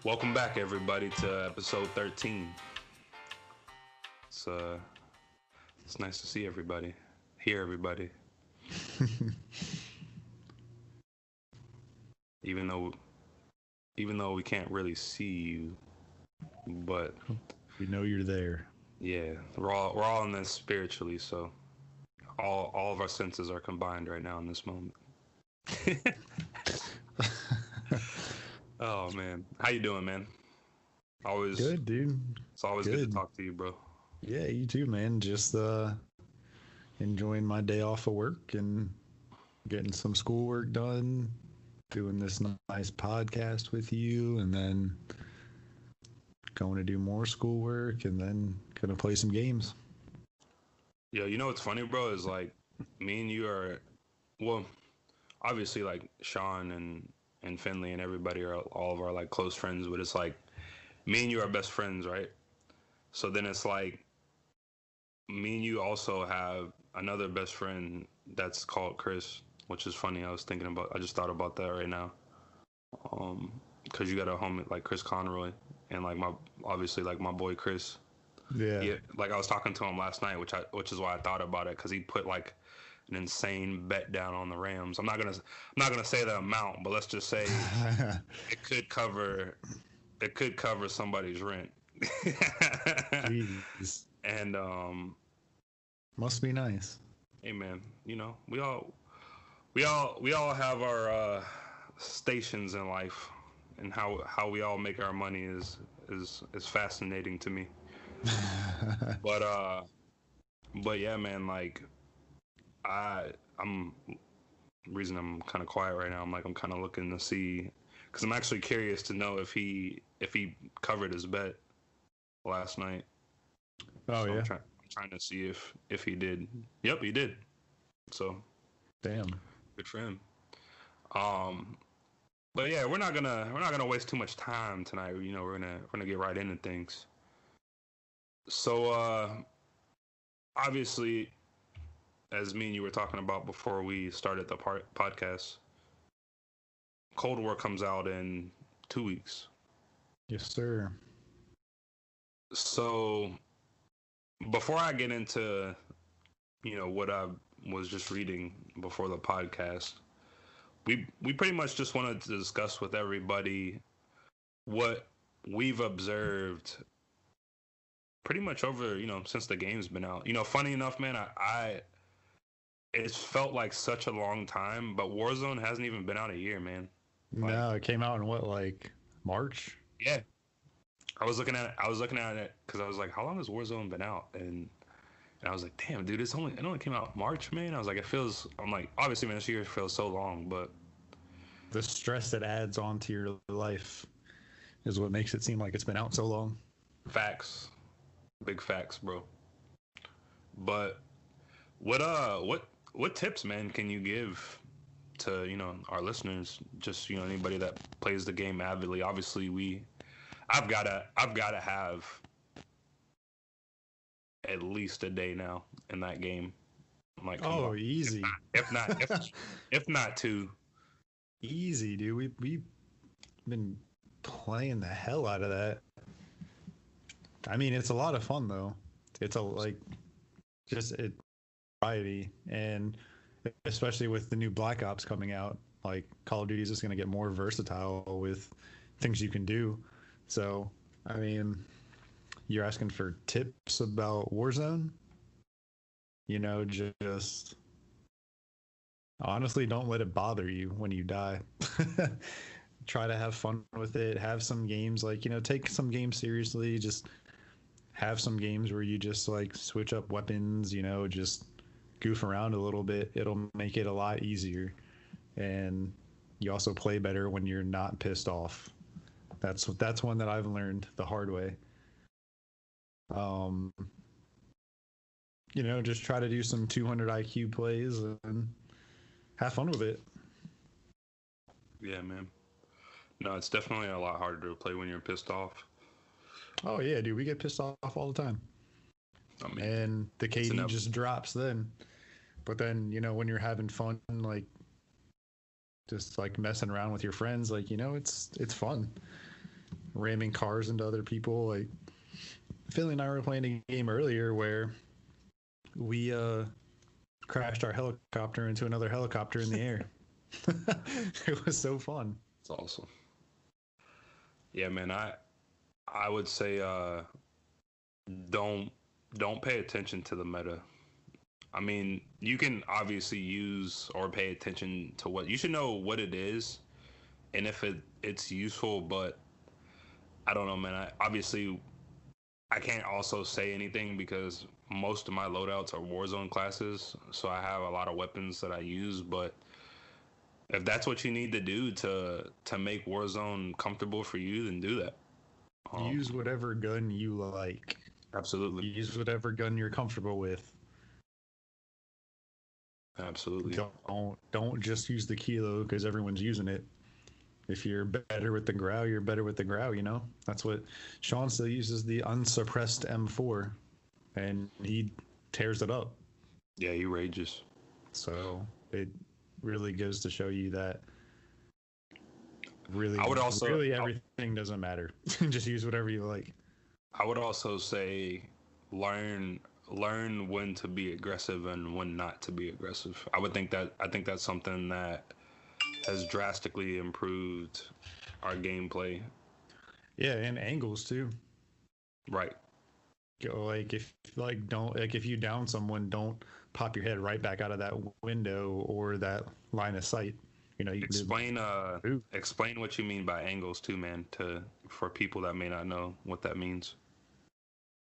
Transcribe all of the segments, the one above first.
Welcome back, everybody, to episode 13. It's it's nice to see everybody, hear everybody. even though we can't really see you, but we know you're there. Yeah, we're all in this spiritually, so all of our senses are combined right now in this moment. Oh man, how you doing, man? Always good, dude. It's always good to talk to you, bro. Yeah, you too, man. Just enjoying my day off of work and getting some schoolwork done, doing this nice podcast with you, and then going to do more schoolwork, and then gonna play some games. Yo, you know what's funny, bro, is like me and you are, well, obviously like Sean and Finley and everybody are all of our like close friends, but it's like me and you are best friends, right? So then it's like me and you also have another best friend that's called Chris, which is funny. I just thought about that right now. Because you got a homie like Chris Conroy and like obviously my boy Chris. Yeah. Like I was talking to him last night, which is why I thought about it, because he put like an insane bet down on the Rams. I'm not gonna say the amount, but let's just say it could cover somebody's rent. Jeez. And must be nice. Hey man, you know, we all have our stations in life, and how we all make our money is fascinating to me. But yeah, man, like I'm reason I'm kind of quiet right now. I'm kind of looking to see, because I'm actually curious to know if he covered his bet last night. Oh, so yeah. I'm trying to see if he did. Yep, he did. So damn, good for him. But yeah, we're not gonna waste too much time tonight. You know, we're gonna get right into things. So obviously, as me and you were talking about before we started the podcast, Cold War comes out in 2 weeks. Yes, sir. So before I get into, you know, what I was just reading before the podcast, we pretty much just wanted to discuss with everybody what we've observed pretty much over, you know, since the game's been out. You know, funny enough, man, it's felt like such a long time, but Warzone hasn't even been out a year, man. Like, no, it came out in what, like March? Yeah. I was looking at it because I was like, how long has Warzone been out? And I was like, damn, dude, it only came out March, man. I was like, I'm like, obviously, man, this year feels so long, but the stress that adds onto your life is what makes it seem like it's been out so long. Facts. Big facts, bro. But what tips, man, can you give to, you know, our listeners, just, you know, anybody that plays the game avidly? Obviously, I've gotta have at least a day now in that game. I'm like, oh, easy. If not two. Easy, dude. We've been playing the hell out of that. I mean, it's a lot of fun though. It's variety, and especially with the new Black Ops coming out, like Call of Duty is just going to get more versatile with things you can do. So, I mean, you're asking for tips about Warzone? You know, just honestly, don't let it bother you when you die. Try to have fun with it. Have some games, like, you know, take some games seriously. Just have some games where you just like switch up weapons, you know, just goof around a little bit. It'll make it a lot easier. And you also play better when you're not pissed off. That's one that I've learned the hard way. You know, just try to do some 200 IQ plays and have fun with it. Yeah, man. No, it's definitely a lot harder to play when you're pissed off. Oh yeah, dude, we get pissed off all the time. I mean, and the KD just drops then. But then, you know, when you're having fun, like just like messing around with your friends, like, you know, it's fun. ramming cars into other people. Like Philly and I were playing a game earlier where we crashed our helicopter into another helicopter in the air. It was so fun. It's awesome. Yeah, man. I would say don't don't pay attention to the meta. I mean, you can obviously use or pay attention to what you should know what it is and if it's useful, but I don't know, man. I can't also say anything because most of my loadouts are Warzone classes, so I have a lot of weapons that I use, but if that's what you need to do to make Warzone comfortable for you, then do that. Use whatever gun you like. Absolutely. Use whatever gun you're comfortable with. Absolutely. Don't just use the kilo because everyone's using it. If you're better with the growl, you're better with the growl. You know, that's what Sean still uses, the unsuppressed M4, and he tears it up. Yeah, he rages. So it really goes to show you that really, everything doesn't matter. Just use whatever you like. I would also say learn when to be aggressive and when not to be aggressive. I think that's something that has drastically improved our gameplay. Yeah, and angles too. Right. Like if you down someone, don't pop your head right back out of that window or that line of sight. You know, you explain what you mean by angles too, man, for people that may not know what that means.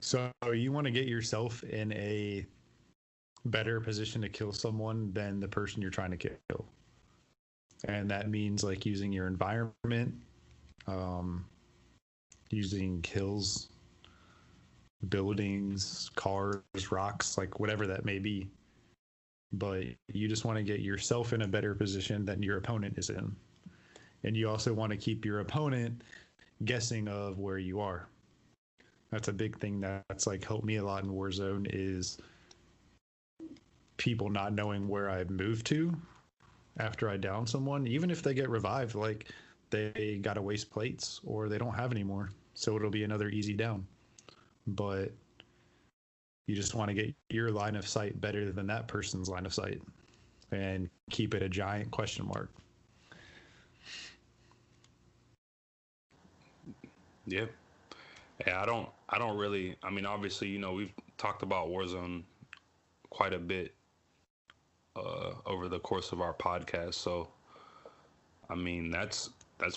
So you want to get yourself in a better position to kill someone than the person you're trying to kill. And that means like using your environment, using hills, buildings, cars, rocks, like whatever that may be. But you just want to get yourself in a better position than your opponent is in. And you also want to keep your opponent guessing of where you are. That's a big thing that's like helped me a lot in Warzone is people not knowing where I've moved to after I down someone, even if they get revived, like they got to waste plates or they don't have any more. So it'll be another easy down. But you just want to get your line of sight better than that person's line of sight and keep it a giant question mark. Yeah. Yeah, I don't really, I mean, obviously, you know, we've talked about Warzone quite a bit over the course of our podcast. So, I mean, that's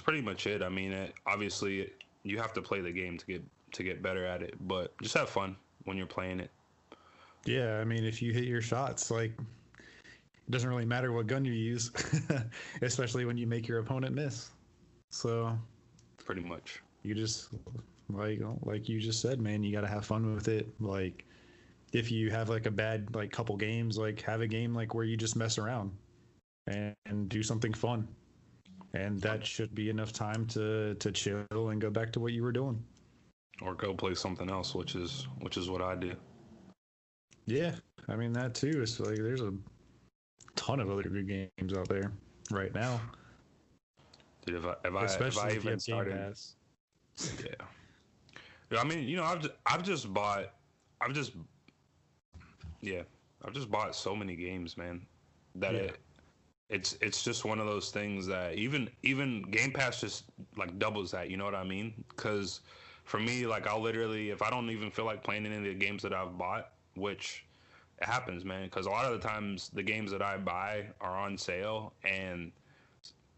pretty much it. I mean, obviously, you have to play the game to get better at it, but just have fun when you're playing it. Yeah, I mean, if you hit your shots, like it doesn't really matter what gun you use, especially when you make your opponent miss. So, pretty much, you just like you just said, man, you got to have fun with it. Like if you have like a bad like couple games, like have a game like where you just mess around and do something fun, and that should be enough time to chill and go back to what you were doing, or go play something else, which is what I do. Yeah, I mean that too. It's like there's a ton of other good games out there right now. Dude, if I even started, yeah. I mean, you know, I've just bought so many games, man. That it's just one of those things that even Game Pass just like doubles that. You know what I mean? Because for me, like I'll literally, if I don't even feel like playing any of the games that I've bought, which it happens, man, because a lot of the times the games that I buy are on sale, and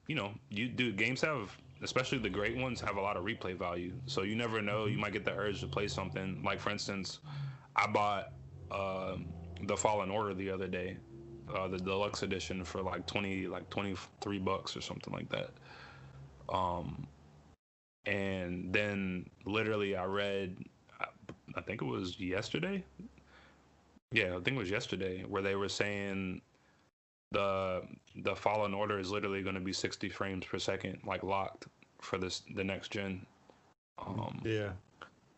you know, games have, especially the great ones, have a lot of replay value. So you never know, you might get the urge to play something. Like for instance, I bought the Fallen Order the other day, the deluxe edition for like $23 or something like that. And then literally I read, I think it was yesterday. Yeah, I think it was yesterday where they were saying the Fallen Order is literally going to be 60 frames per second, like locked for the next gen. Yeah.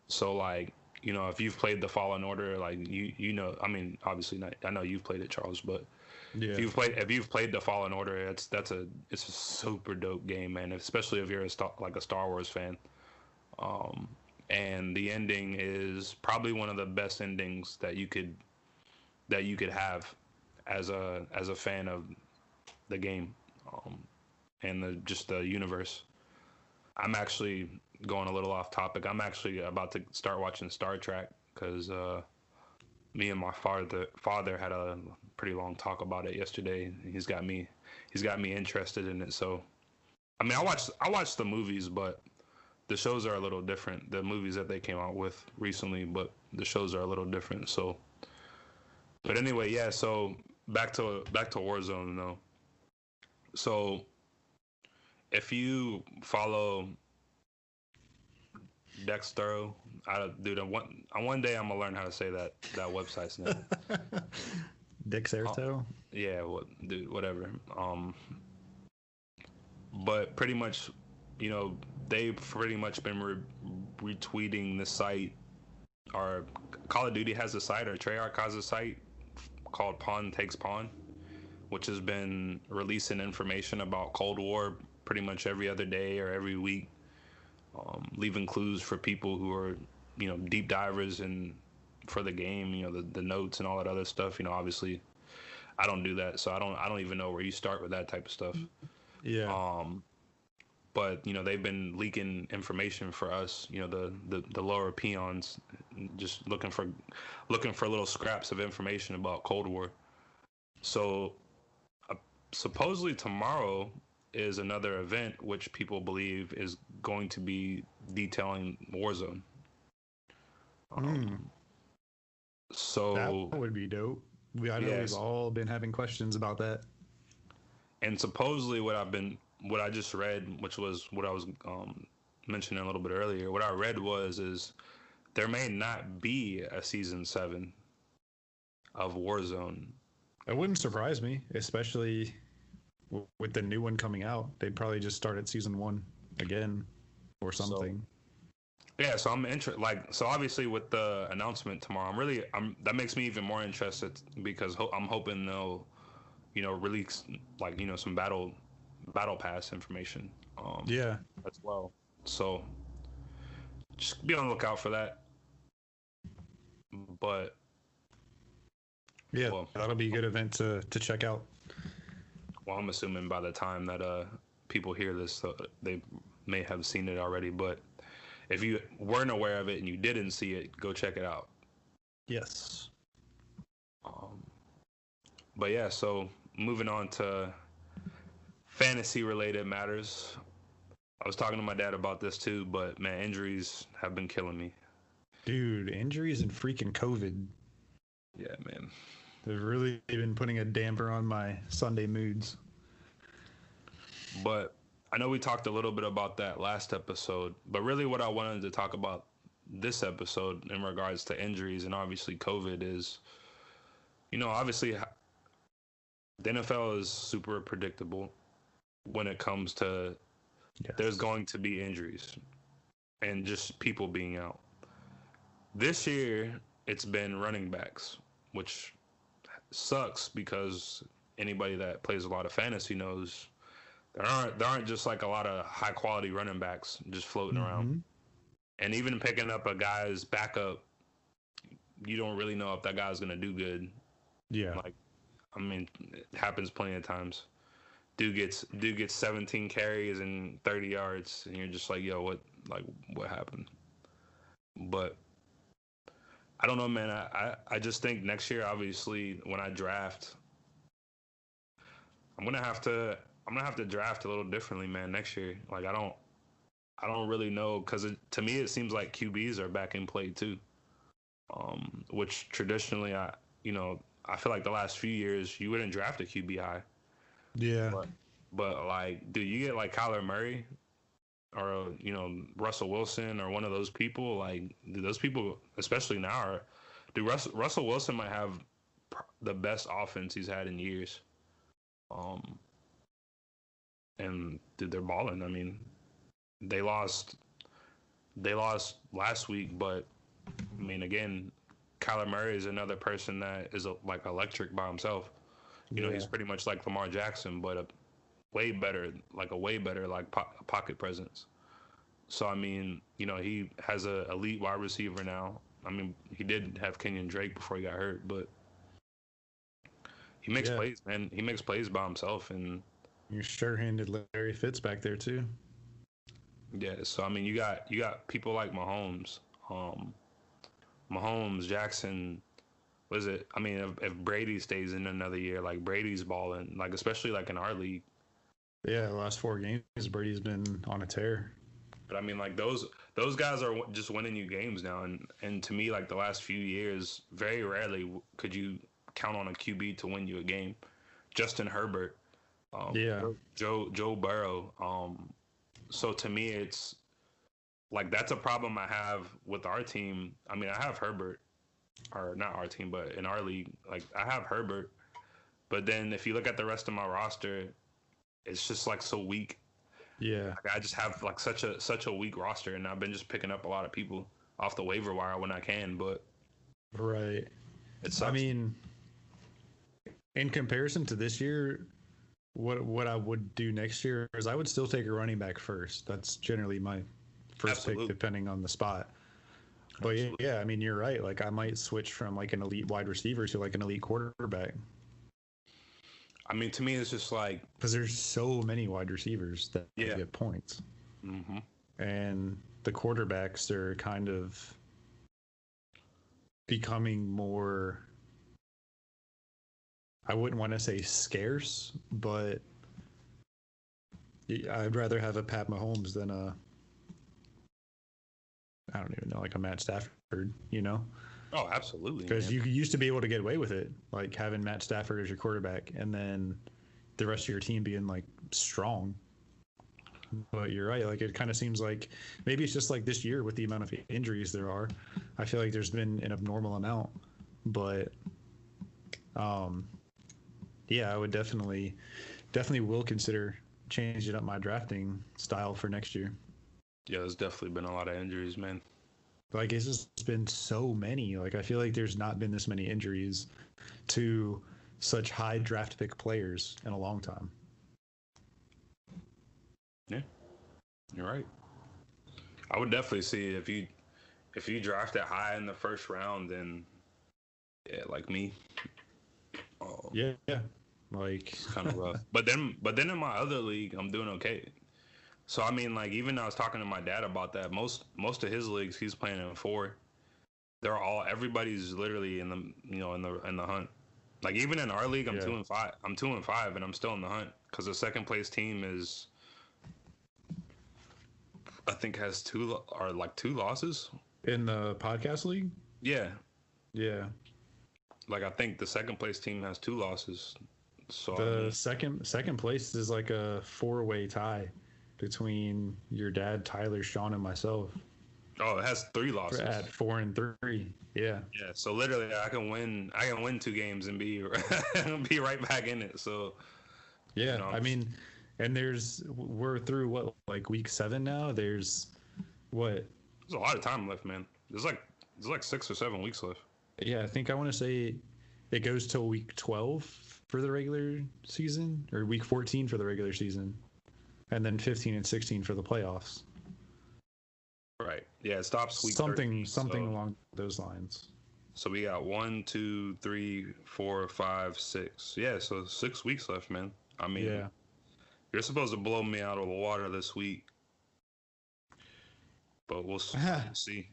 So like, you know, if you've played the Fallen Order, like you know, I mean, obviously not, I know you've played it, Charles, but yeah. if you've played the Fallen Order, it's a super dope game, man. Especially if you're a Star Wars fan. And the ending is probably one of the best endings that you could have as a fan of the game, and just the universe. I'm actually going a little off topic. I'm actually about to start watching Star Trek because me and my father had a pretty long talk about it yesterday. He's got me interested in it. So I mean, I watched the movies, but the shows are a little different. The movies that they came out with recently, but the shows are a little different. So, but anyway, yeah. So back to Warzone though. So if you follow Dextero, dude, one day I'm gonna learn how to say that website's name. Dexerto? Yeah, dude, whatever. But pretty much, they've pretty much been retweeting the site. Or Call of Duty has a site, or Treyarch has a site called Pawn Takes Pawn, which has been releasing information about Cold War pretty much every other day or every week, leaving clues for people who are, deep divers and for the game, the notes and all that other stuff. Obviously, I don't do that, so I don't even know where you start with that type of stuff. Yeah. But they've been leaking information for us, the lower peons, just looking for little scraps of information about Cold War. So supposedly tomorrow is another event which people believe is going to be detailing Warzone. So that would be dope. I know we've all been having questions about that. And supposedly what I just read, which was what I was mentioning a little bit earlier, what I read is there may not be a season 7 of Warzone. It wouldn't surprise me, especially with the new one coming out. They'd probably just start at season 1 again or something. So I'm interested. So obviously with the announcement tomorrow, that makes me even more interested because I'm hoping they'll, release some battle pass information. As well. So just be on the lookout for that. But yeah, that'll be a good event to check out. Well, I'm assuming by the time that people hear this, they may have seen it already. But if you weren't aware of it and you didn't see it, go check it out. Yes. But yeah, so moving on to fantasy-related matters. I was talking to my dad about this too, but man, injuries have been killing me. Dude, injuries and freaking COVID. Yeah, man. They've really been putting a damper on my Sunday moods. But I know we talked a little bit about that last episode, but really what I wanted to talk about this episode in regards to injuries and obviously COVID is, obviously the NFL is super predictable when it comes to there's going to be injuries and just people being out. This year, it's been running backs, which sucks because anybody that plays a lot of fantasy knows there aren't just like a lot of high quality running backs just floating around. And even picking up a guy's backup, you don't really know if that guy's gonna do good. Yeah. It happens plenty of times. Dude gets 17 carries and 30 yards, and you're just like, yo, what happened? But I don't know, man. I just think next year, obviously, when I draft, I'm gonna have to draft a little differently, man. Next year, I don't really know because to me it seems like QBs are back in play too, which traditionally I feel like the last few years you wouldn't draft a QB high. Yeah. But dude, you get Kyler Murray or Russell Wilson or one of those people. Dude, those people, especially now, Russell Wilson might have the best offense he's had in years. And dude, they're balling. They lost last week, but again, Kyler Murray is another person that is electric by himself. He's pretty much like Lamar Jackson, but a way better pocket presence. So I mean, he has a elite wide receiver now. I mean, he did have Kenyon Drake before he got hurt, but he makes Yeah, plays, man. He makes plays by himself, and you're sure-handed Larry Fitz back there too. yeah. So I mean, you got people like Mahomes, Jackson. What is it? I mean, if Brady stays in another year, like Brady's balling, like especially like in our league. Yeah, the last 4 games, Brady's been on a tear. But I mean, like those guys are just winning you games now, and to me, like the last few years, very rarely could you count on a QB to win you a game. Justin Herbert, Yeah, Joe Burrow. So to me, it's like that's a problem I have with our team. I mean, I have Herbert, or not our team, but in our league, like I have Herbert. But then if you look at the rest of my roster, it's just like so weak. yeah, Like I just have like such a weak roster, and I've been just picking up a lot of people off the waiver wire when I can. But right. it I sucks. mean, in comparison to this year, what I would do next year is I would still take a running back first. That's generally my first Absolutely. pick, depending on the spot. But Absolutely. yeah, I mean, you're right. Like I might switch from like an elite wide receiver to like an elite quarterback I mean, to me, it's just like, because there's so many wide receivers that yeah. get points, Hmm. and the quarterbacks are kind of becoming more. I wouldn't want to say scarce, but I'd rather have a Pat Mahomes than a I don't even know, like a Matt Stafford, Oh, absolutely, because man. you used to be able to get away with it, like having Matt Stafford as your quarterback, and then the rest of your team being like strong. But you're right, like it kind of seems like maybe it's just like this year with the amount of injuries there are. I feel like there's been an abnormal amount, but um, yeah, I would definitely will consider changing up my drafting style for next year. Yeah, there's definitely been a lot of injuries, man. Like it's just been so many. Like I feel like there's not been this many injuries to such high draft pick players in a long time. Yeah, you're right. I would definitely see if you draft it high in the first round, then yeah, like me, Yeah, yeah. Like it's kind of rough. But then in my other league, I'm doing okay. So I mean, like even I was talking to my dad about that. Most of his leagues, he's playing in four. Everybody's literally in the hunt. Like even in our league, I'm yeah. 2-5. I'm 2-5, and I'm still in the hunt because the second place team is, I think, has two losses. In the podcast league? Yeah, Yeah. like I think the second place team has two losses. So I The mean, second place is like a four-way tie between your dad, Tyler, Sean, and myself oh, it has three at losses. 4-3. Yeah. Yeah, so literally I can win. I can win two games and be be right back in it. So you Yeah. know, I mean, and we're through what, like week 7 now? There's what? there's a lot of time left, man. There's like 6 or 7 weeks left. Yeah, I think I want to say it goes till week 12 for the regular season, or week 14 for the regular season, and then 15 and 16 for the playoffs. Right. Yeah, it stops week Something 13. something So along those lines. so we got 1, 2, 3, 4, 5, 6. Yeah, so 6 weeks left, man. I mean, Yeah. you're supposed to blow me out of the water this week, but we'll see.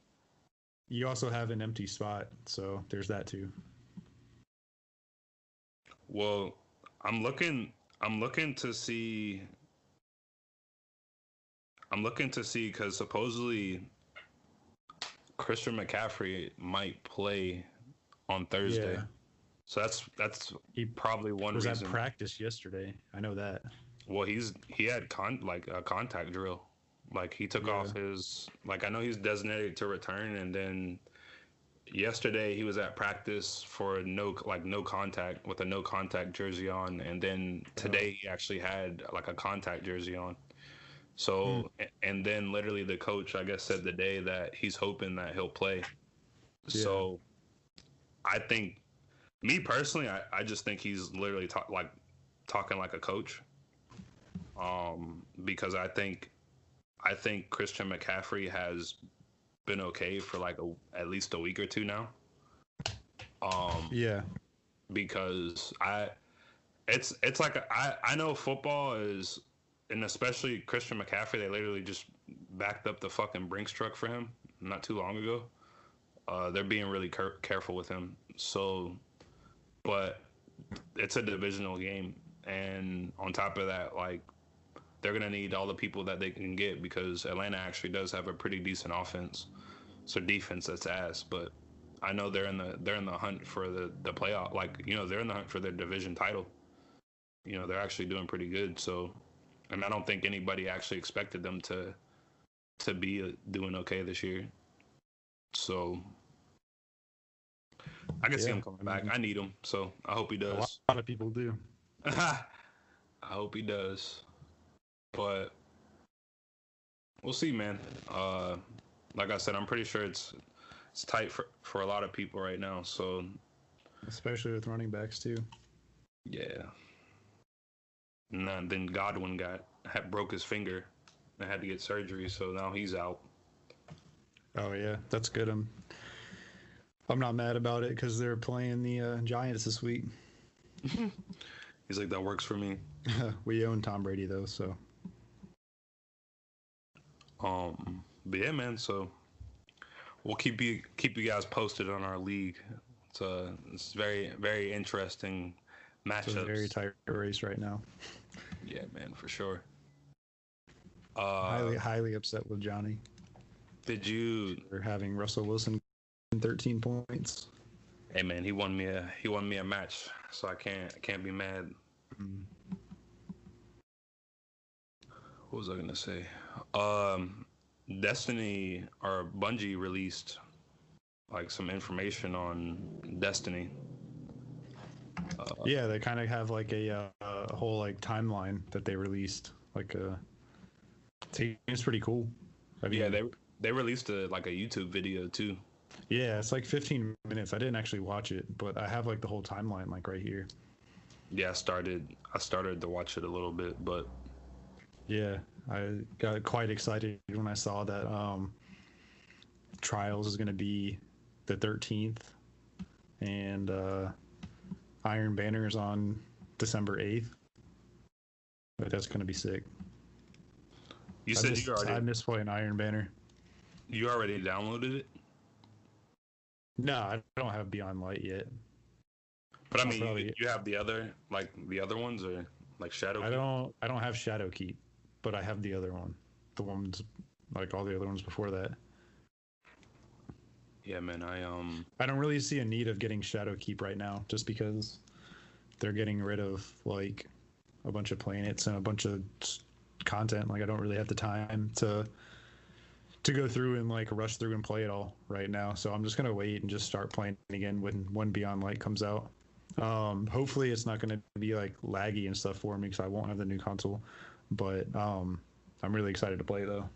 You also have an empty spot, so there's that too. Well, I'm looking. I'm looking to see. I'm looking to see because supposedly Christian McCaffrey might play on Thursday. Yeah. So that's He probably one was at reason. practice yesterday. I know that. Well, he had like a contact drill. Like he took Yeah. off his, like I know he's designated to return, and then yesterday he was at practice for no contact with a no contact jersey on, and then today he actually had like a contact jersey on. Hmm. So and then literally the coach I guess said the day that he's hoping that he'll play. Yeah. So I think me personally, I just think he's literally talking like a coach. Because I think Christian McCaffrey has been okay for like at least a week or two now. Yeah. Because it's like I know football is, and especially Christian McCaffrey, they literally just backed up the fucking Brinks truck for him not too long ago. They're being really careful with him. So, but it's a divisional game, and on top of that, like they're gonna need all the people that they can get because Atlanta actually does have a pretty decent offense. So defense that's ass, but I know they're in the hunt for the playoff. Like they're in the hunt for their division title. They're actually doing pretty good. So, and I don't think anybody actually expected them to be doing okay this year. So I can see him coming back. I need him, so I hope he does. A lot of people do. I hope he does, but we'll see, man. Like I said, I'm pretty sure it's tight for a lot of people right now. So, especially with running backs too. Yeah. And then Godwin broke his finger and had to get surgery, so now he's out. Oh yeah, that's good. I'm not mad about it because they're playing the Giants this week. He's like, that works for me. We own Tom Brady though, so. But yeah, man. So we'll keep you guys posted on our league. It's very very interesting matchups. It's a very tight race right now. Yeah, man, for sure. Highly upset with Johnny. Did you? For having Russell Wilson 13 points. Hey man, he won me a match, so I can't be mad. Mm. What was I gonna say? Destiny or Bungie released like some information on Destiny. Yeah, they kind of have like a whole like timeline that they released. Like it's pretty cool. I mean, yeah, they released a YouTube video too. Yeah, it's like 15 minutes. I didn't actually watch it, but I have like the whole timeline like right here. Yeah, I started to watch it a little bit, but yeah, I got quite excited when I saw that Trials is going to be the 13th, and Iron Banner is on December 8th. But that's going to be sick. I miss playing Iron Banner. You already downloaded it? No, I don't have Beyond Light yet. But I mean, you have the other ones, or like Shadowkeep? I don't have Shadowkeep, but I have the other one. The ones like all the other ones before that. Yeah, man, I don't really see a need of getting Shadowkeep right now, just because they're getting rid of like a bunch of planets and a bunch of content. Like I don't really have the time to go through and like rush through and play it all right now. So I'm just gonna wait and just start playing again when Beyond Light comes out. Hopefully it's not gonna be like laggy and stuff for me because I won't have the new console. But I'm really excited to play though.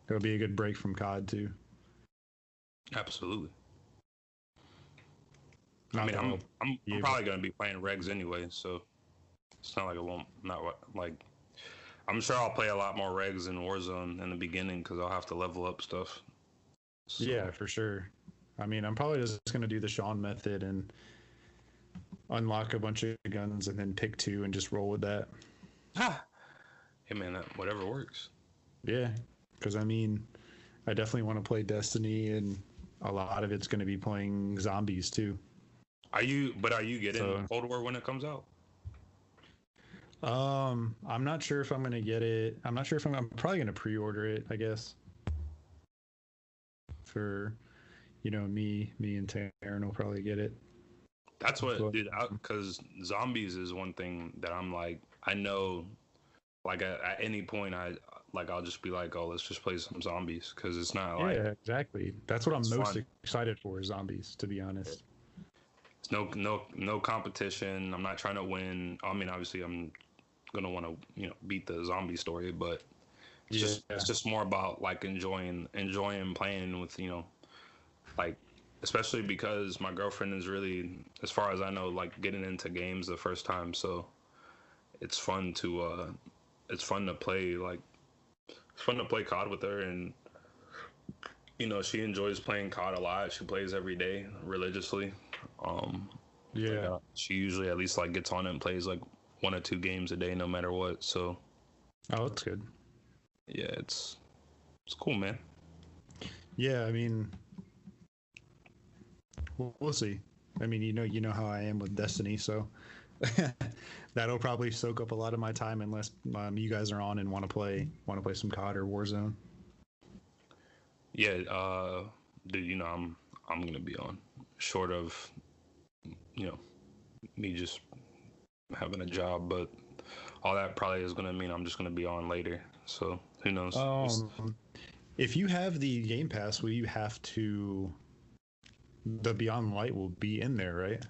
It'll be a good break from COD too. Absolutely. I mean, I'm probably gonna be playing regs anyway, so it's not like it won't like. I'm sure I'll play a lot more regs in Warzone in the beginning because I'll have to level up stuff. So. Yeah, for sure. I mean, I'm probably just gonna do the Sean method and unlock a bunch of guns and then pick 2 and just roll with that. Hey man, whatever works. Yeah, because I mean, I definitely want to play Destiny, and a lot of it's going to be playing zombies too. Are you getting Cold War when it comes out? I'm not sure if I'm going to get it. I'm not sure if I'm probably going to pre-order it, I guess. For, me and Taryn will probably get it. That's what, dude, because zombies is one thing that I'm like, I know, like at any point I'll just be like, oh, let's just play some zombies because it's not like. Yeah, exactly. That's what I'm most excited for, zombies, to be honest. It's no competition. I'm not trying to win. I mean, obviously I'm gonna want to beat the zombie story, but it's just more about like enjoying playing with like, especially because my girlfriend is really, as far as I know, like getting into games the first time, so it's fun to play like it's fun to play COD with her, and she enjoys playing COD a lot. She plays every day religiously. Um, Yeah. she usually at least like gets on it and plays like 1 or 2 games a day, no matter what. So Oh, that's good. yeah, it's cool, man. Yeah, I mean, we'll see. I mean, you know how I am with Destiny, so that'll probably soak up a lot of my time unless you guys are on and want to play some COD or Warzone. Yeah, dude, I'm gonna be on. Short of you know me just having a job, but all that probably is gonna mean I'm just gonna be on later. So who knows? If you have the Game Pass, will you have to? The Beyond Light will be in there, right?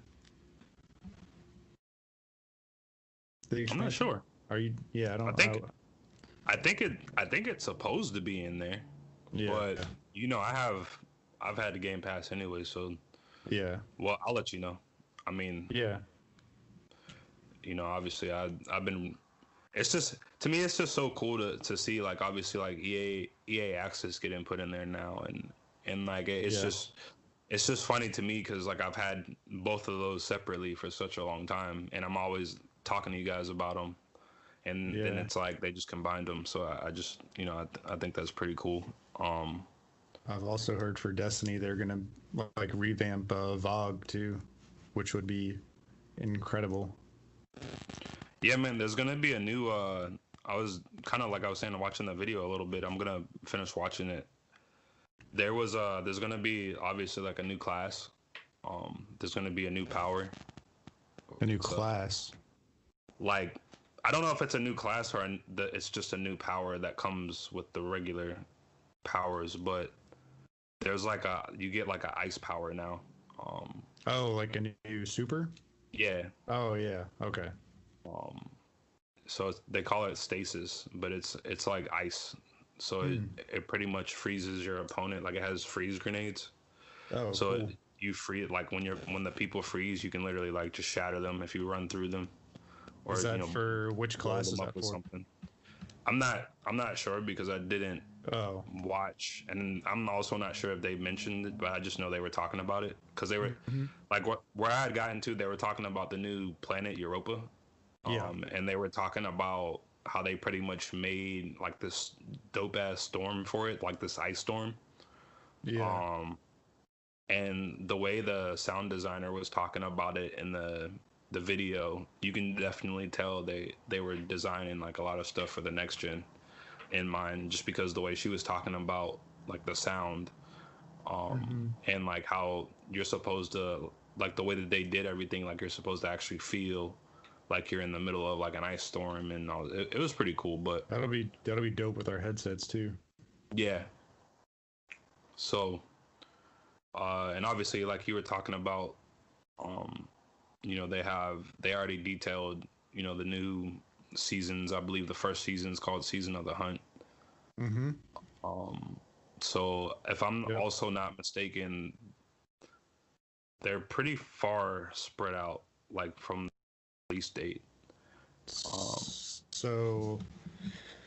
The I'm not expansion. sure. Are you? Yeah, I I don't. think I think it's supposed to be in there, Yeah, but I've had the Game Pass anyway, so yeah, well I'll let you know. I mean, yeah, obviously I've been. It's just to me, it's just so cool to see like obviously like EA Access getting put in there now, and like yeah, it's just funny to me because like I've had both of those separately for such a long time, and I'm always talking to you guys about them, and then yeah. it's like they just combined them. So I just I think that's pretty cool. Um, I've also heard for Destiny they're gonna like revamp VOG too, which would be incredible. yeah, man, there's gonna be a new. I was kind of like I was saying, watching the video a little bit. I'm gonna finish watching it. There's gonna be obviously like a new class. There's gonna be a new power. A new So class. like I don't know if it's a new class or it's just a new power that comes with the regular powers, but there's like you get like a ice power now. Um, Oh, like a new super? yeah. Oh yeah. Okay. Um, so they call it stasis, but it's like ice. So Hmm. it pretty much freezes your opponent. Like it has freeze grenades. Oh, So cool. you free it like when the people freeze, you can literally like just shatter them if you run through them, Is or that for which blow class is them up that with for? something. I'm not sure because I didn't Oh. watch, and I'm also not sure if they mentioned it, but I just know they were talking about it because they were Hmm. like where I had gotten to. They were talking about the new planet Europa, Yeah. and they were talking about how they pretty much made like this dope ass storm for it, like this ice storm. Yeah. Um, and the way the sound designer was talking about it in the video, you can definitely tell they were designing like a lot of stuff for the next gen in mind, just because the way she was talking about like the sound, Hmm. and like how you're supposed to like the way that they did everything, like you're supposed to actually feel like you're in the middle of like an ice storm, and all. It was pretty cool. But That'll be dope with our headsets too. yeah, so and obviously like you were talking about, um they already detailed the new seasons. I believe the first season is called Season of the Hunt. Hmm. um so if I'm Yep. also not mistaken, they're pretty far spread out, like from the release date. um So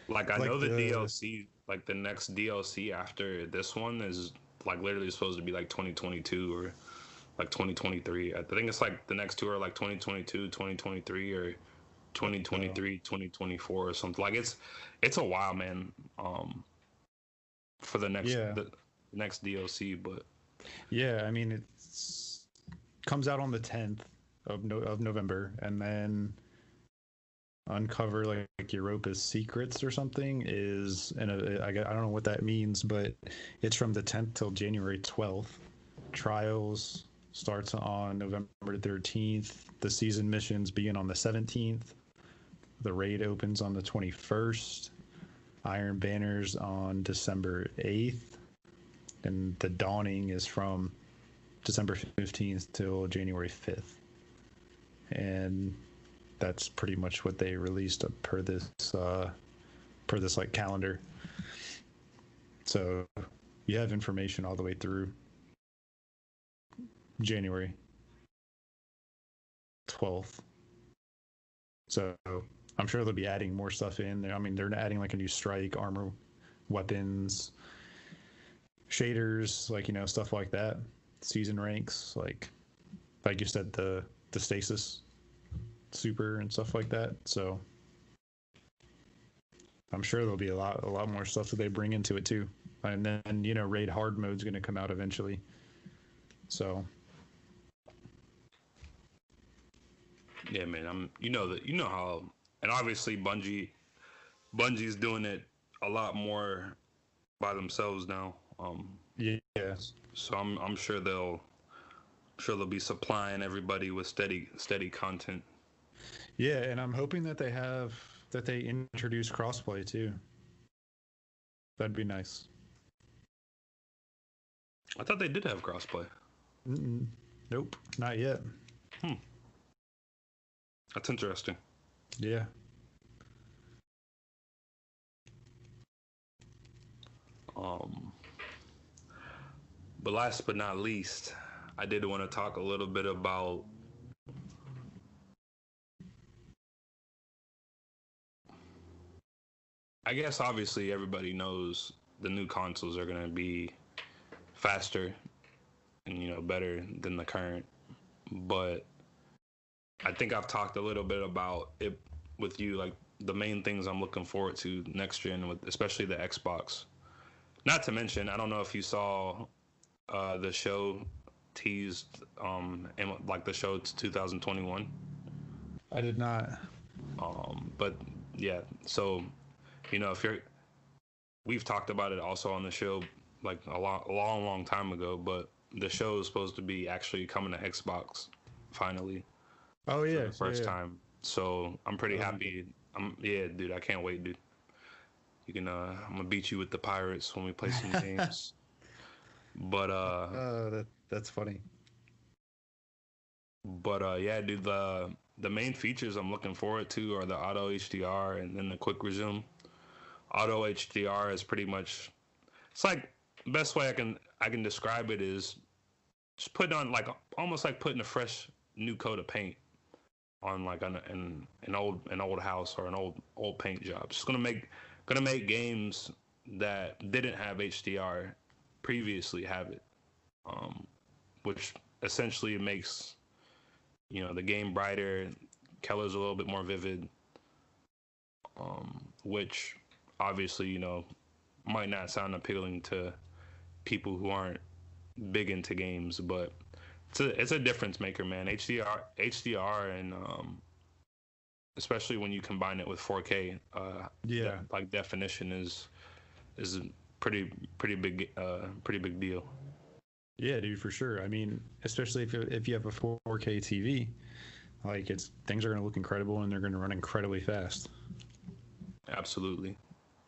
like I know like the the DLC, like the next DLC after this one is like literally supposed to be like 2022 or like 2023. I think it's like the next two are like 2022, 2023, or uh, 2023, 2024 or something. Like it's a while, man. For the yeah. next DLC, but Yeah, I mean it's comes out on the 10th of November, and then uncover like Europa's secrets or something is, and I don't know what that means, but it's from the 10th till January 12th. Trials starts on November 13th. The season missions begin on the 17th. The raid opens on the 21st. Iron Banners on December 8th, and the dawning is from December 15th till January 5th. And that's pretty much what they released per this like calendar. So you have information all the way through January 12th. So I'm sure they'll be adding more stuff in there. I mean, they're adding like a new strike armor weapons, shaders, like, stuff like that. Season ranks, like you said, the stasis super and stuff like that. So I'm sure there'll be a lot more stuff that they bring into it too. And then, raid hard mode's going to come out eventually. So Yeah, man. You know how, and obviously Bungie's doing it a lot more by themselves now. yeah, So I'm sure they'll be supplying everybody with steady content. yeah, and I'm hoping that they introduce crossplay too. That'd be nice. I thought they did have crossplay. Nope, not yet. That's interesting. Yeah. But last but not least, I did want to talk a little bit about I guess obviously everybody knows the new consoles are going to be faster and better than the current. But I think I've talked a little bit about it with you, like the main things I'm looking forward to next gen, with especially the Xbox. Not to mention, I don't know if you saw the show teased, and like the show 2021. I did not. But yeah, so if we've talked about it also on the show like a long time ago, but the show is supposed to be actually coming to Xbox finally. Oh yeah, for the first yeah. time. So I'm pretty happy. Yeah, dude, I can't wait, dude. You can I'm gonna beat you with the Pirates when we play some games. But that's funny. Yeah, dude, the main features I'm looking forward to are the auto HDR and then the quick resume. Auto HDR is pretty much, it's like, best way I can describe it is just putting on like almost like putting a fresh new coat of paint on like an old house or an old paint job. Just gonna make games that didn't have HDR previously have it, which essentially makes the game brighter, colors a little bit more vivid, which obviously might not sound appealing to people who aren't big into games, but it's a difference maker, man. HDR and especially when you combine it with 4K, Yeah. like definition is a pretty big deal. Yeah, dude, for sure. I mean, especially if you have a 4K TV, like things are going to look incredible and they're going to run incredibly fast. Absolutely.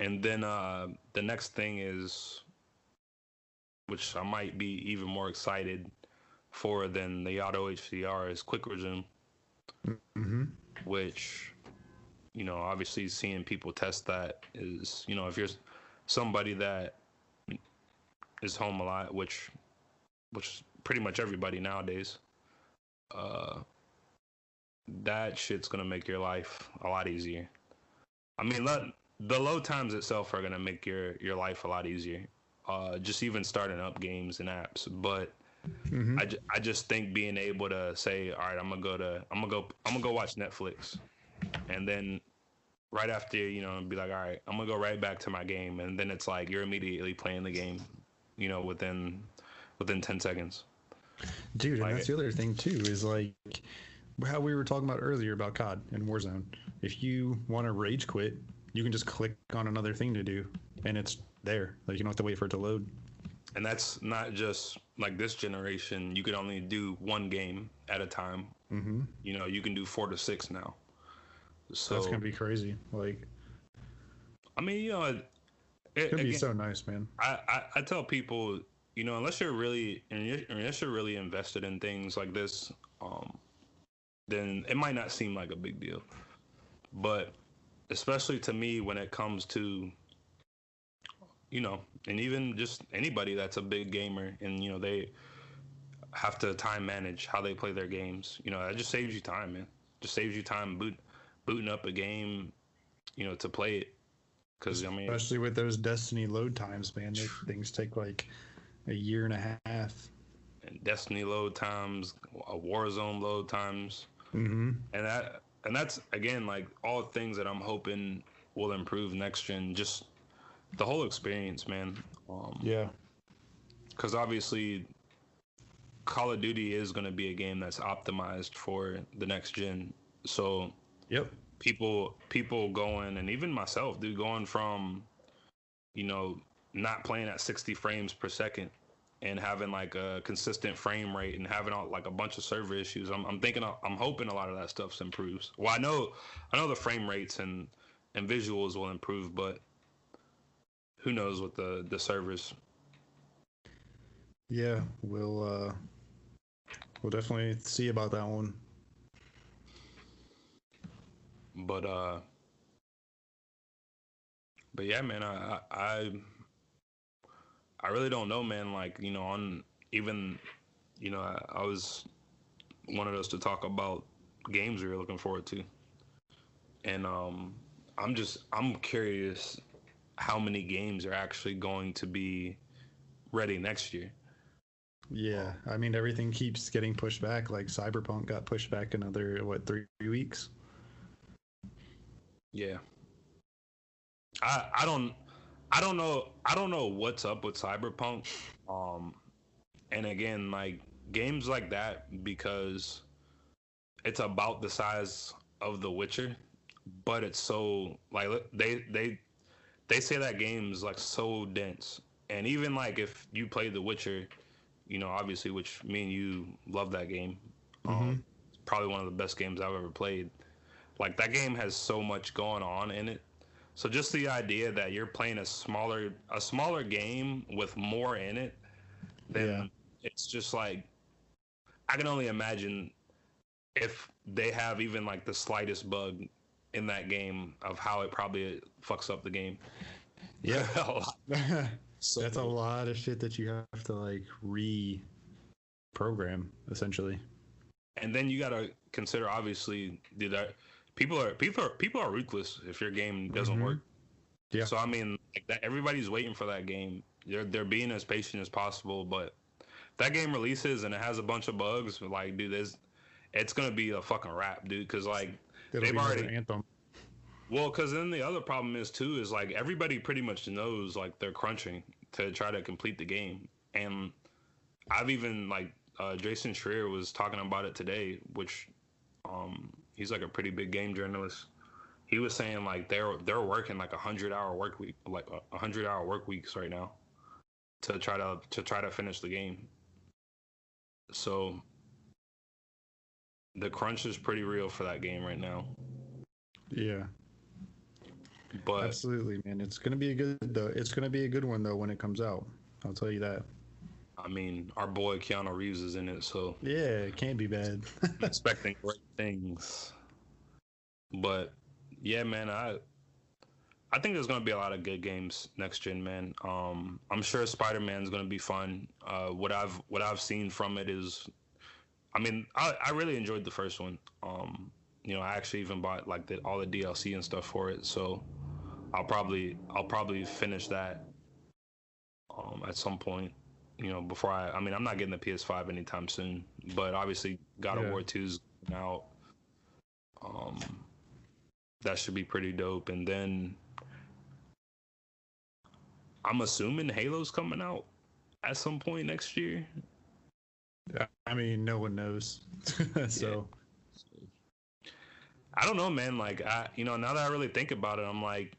And then the next thing is, which I might be even more excited for than the auto HDR, is quick resume. Mm-hmm. Which obviously seeing people test that is, if you're somebody that is home a lot, which pretty much everybody nowadays, that shit's gonna make your life a lot easier. I mean, the load times itself are gonna make your life a lot easier. Just even starting up games and apps, but Mm-hmm. I just think being able to say, all right, I'm gonna go watch Netflix, and then right after be like, all right, I'm gonna go right back to my game, and then it's like you're immediately playing the game, within 10 seconds. Dude, and that's the other thing too, is like how we were talking about earlier about COD and Warzone. If you want to rage quit, you can just click on another thing to do, and it's there. Like, you don't have to wait for it to load. And that's not just like this generation. You could only do one game at a time. Mm-hmm. You can do 4 to 6 now. So that's gonna be crazy. Like, I mean, it's gonna be so nice, man. I tell people, unless you're really invested in things like this, then it might not seem like a big deal. But especially to me, when it comes to and even just anybody that's a big gamer and they have to time manage how they play their games, that just saves you time, man. Just saves you time booting up a game, to play it. Because I mean, especially with those Destiny load times, man, things take like a year and a half. and Destiny load times, Warzone load times, Mm-hmm. and that's again like all things that I'm hoping will improve next gen. Just the whole experience, man. Yeah. Because obviously, Call of Duty is going to be a game that's optimized for the next gen. So Yep. people going, and even myself, dude, going from you know not playing at 60 frames per second and having like a consistent frame rate and having like a bunch of server issues. I'm thinking, I'm hoping a lot of that stuff improves. Well, I know the frame rates and visuals will improve, but who knows with the servers. Yeah, we'll definitely see about that one. But yeah, man, I really don't know, man. Like, on even, I was wanted us to talk about games we were looking forward to, and I'm curious how many games are actually going to be ready next year. Yeah, I mean everything keeps getting pushed back. Like Cyberpunk got pushed back another 3 weeks. Yeah, I don't I don't know what's up with Cyberpunk. Um, and again, like games like that, because it's about the size of The Witcher, but it's so like they say that game's like so dense. And even like if you play The Witcher, obviously, which me and you love that game. Mm-hmm. It's probably one of the best games I've ever played. Like that game has so much going on in it. So just the idea that you're playing a smaller game with more in it, Yeah. then it's just like I can only imagine if they have even like the slightest bug in that game of how it probably fucks up the game. Yeah. A lot. So, That's a lot of shit that you have to like reprogram essentially. and then you gotta consider, obviously, people are ruthless if your game doesn't Mm-hmm. work. Yeah. So I mean, like that, everybody's waiting for that game. They're being as patient as possible, but that game releases and it has a bunch of bugs. Like, dude, it's gonna be a fucking wrap, dude. Because like It'll they've be another already Anthem. well, because then the other problem is too is like everybody pretty much knows like they're crunching to try to complete the game, and I've even like Jason Schreier was talking about it today, which he's like a pretty big game journalist. He was saying like they're working like 100-hour work week, like 100-hour work weeks right now to try to finish the game. So the crunch is pretty real for that game right now. Yeah. But Absolutely, man. It's gonna be a good though. It's gonna be a good one though when it comes out. I'll tell you that. I mean, our boy Keanu Reeves is in it, so Yeah, it can't be bad. I'm expecting great things. But yeah, man, I think there's gonna be a lot of good games next gen, man. I'm sure Spider Man's gonna be fun. What I've seen from it is, I mean, I really enjoyed the first one. I actually even bought like all the DLC and stuff for it, so I'll probably finish that at some point. Before I mean, I'm not getting the PS5 anytime soon, but obviously God of Yeah. War 2's out. Um, that should be pretty dope. And then I'm assuming Halo's coming out at some point next year. I mean, no one knows. So I don't know, man. Like now that I really think about it, I'm like,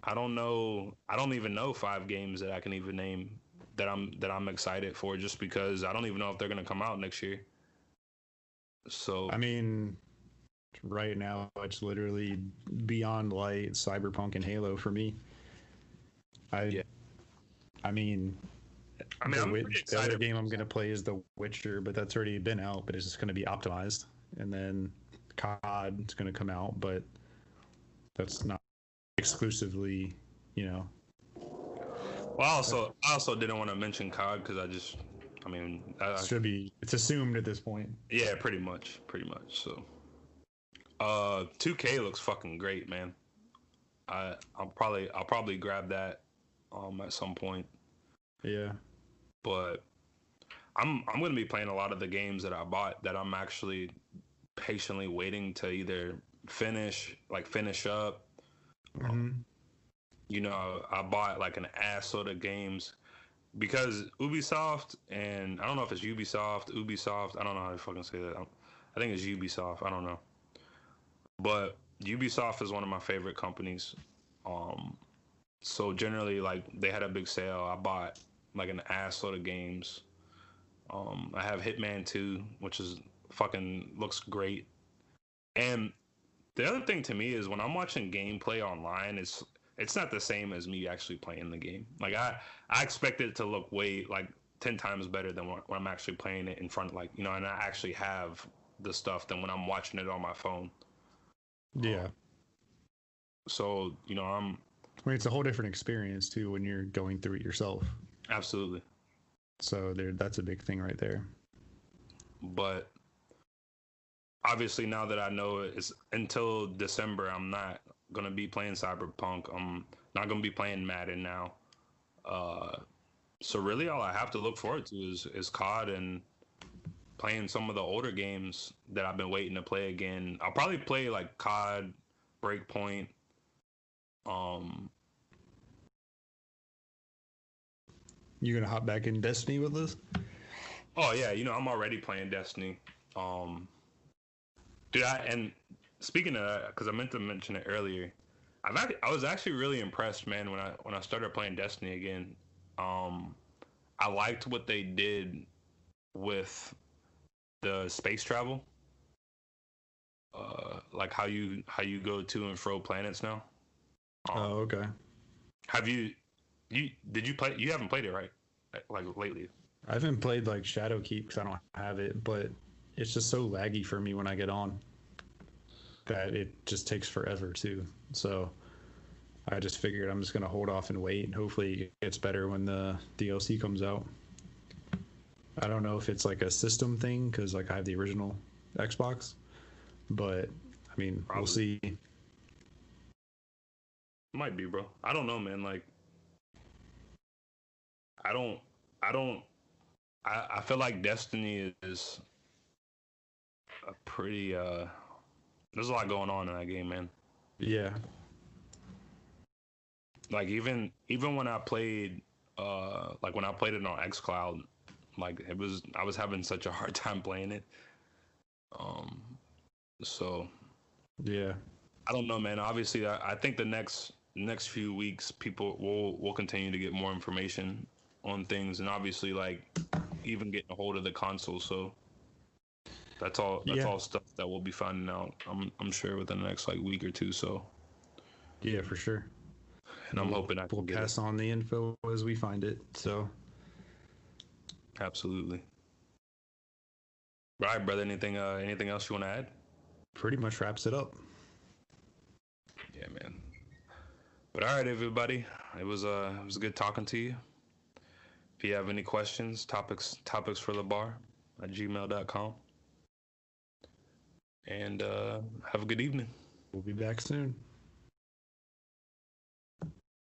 I don't know. I don't even know 5 games that I can even name that I'm excited for, just because I don't even know if they're gonna come out next year. So I mean, right now it's literally Beyond Light, Cyberpunk, and Halo for me. I yeah, I mean, I mean, I'm pretty the other excited. game I'm gonna play is The Witcher, but that's already been out, but it's just gonna be optimized. And then COD is gonna come out, but that's not exclusively, you know. Well, I also didn't want to mention COD because I mean, Should be it's assumed at this point. yeah, pretty much. So, 2K looks fucking great, man. I'll probably grab that at some point. Yeah. But I'm gonna be playing a lot of the games that I bought that I'm actually patiently waiting to either finish up. Hmm. You know, I bought like an ass load of games because Ubisoft, and I don't know if it's Ubisoft. I don't know how to fucking say that. I think it's Ubisoft. I don't know, but Ubisoft is one of my favorite companies. Um, so generally, like they had a big sale. I bought like an ass load of games. I have Hitman 2, which is fucking looks great. And the other thing to me is when I'm watching gameplay online, it's not the same as me actually playing the game. Like I expect it to look way like 10 times better than when I'm actually playing it in front of like and I actually have the stuff than when I'm watching it on my phone. Yeah. So I'm I mean, it's a whole different experience too when you're going through it yourself. absolutely, So that's a big thing right there. but obviously now that I know it's until December, I'm not gonna be playing Cyberpunk. I'm not gonna be playing Madden now. Uh, so really, all I have to look forward to is COD and playing some of the older games that I've been waiting to play again. I'll probably play like COD, Breakpoint. Um, You gonna hop back in Destiny with us? oh yeah, I'm already playing Destiny. Um, dude, and speaking of that, because I meant to mention it earlier, I was actually really impressed, man, when I started playing Destiny again. Um, I liked what they did with the space travel, like how you go to and fro planets now. Um, Oh, okay. have you did you play? You haven't played it, right? Like lately. I haven't played like Shadowkeep because I don't have it, but it's just so laggy for me when I get on that it just takes forever too. So I just figured I'm just gonna hold off and wait, and hopefully it gets better when the DLC comes out. I don't know if it's like a system thing because like I have the original Xbox, but I mean we'll Probably see. might be, bro. I don't know, man. Like I don't, I don't, I feel like Destiny is a pretty. There's a lot going on in that game, man. Yeah, Like even when I played, like when I played it on XCloud, like I was having such a hard time playing it. Um, so yeah, I don't know, man. Obviously, I think the next few weeks, people will continue to get more information on things, and obviously, like even getting a hold of the console. So that's all. That's yeah, all stuff that we'll be finding out. I'm sure within the next like week or two. So, yeah, for sure. and I'm hoping I We'll can get it. pass on the info as we find it. So Absolutely. All right, brother. Anything else you want to add? pretty much wraps it up. Yeah, man. But all right, everybody. It was good talking to you. If you have any questions, topics for the bar at gmail.com. And have a good evening. We'll be back soon.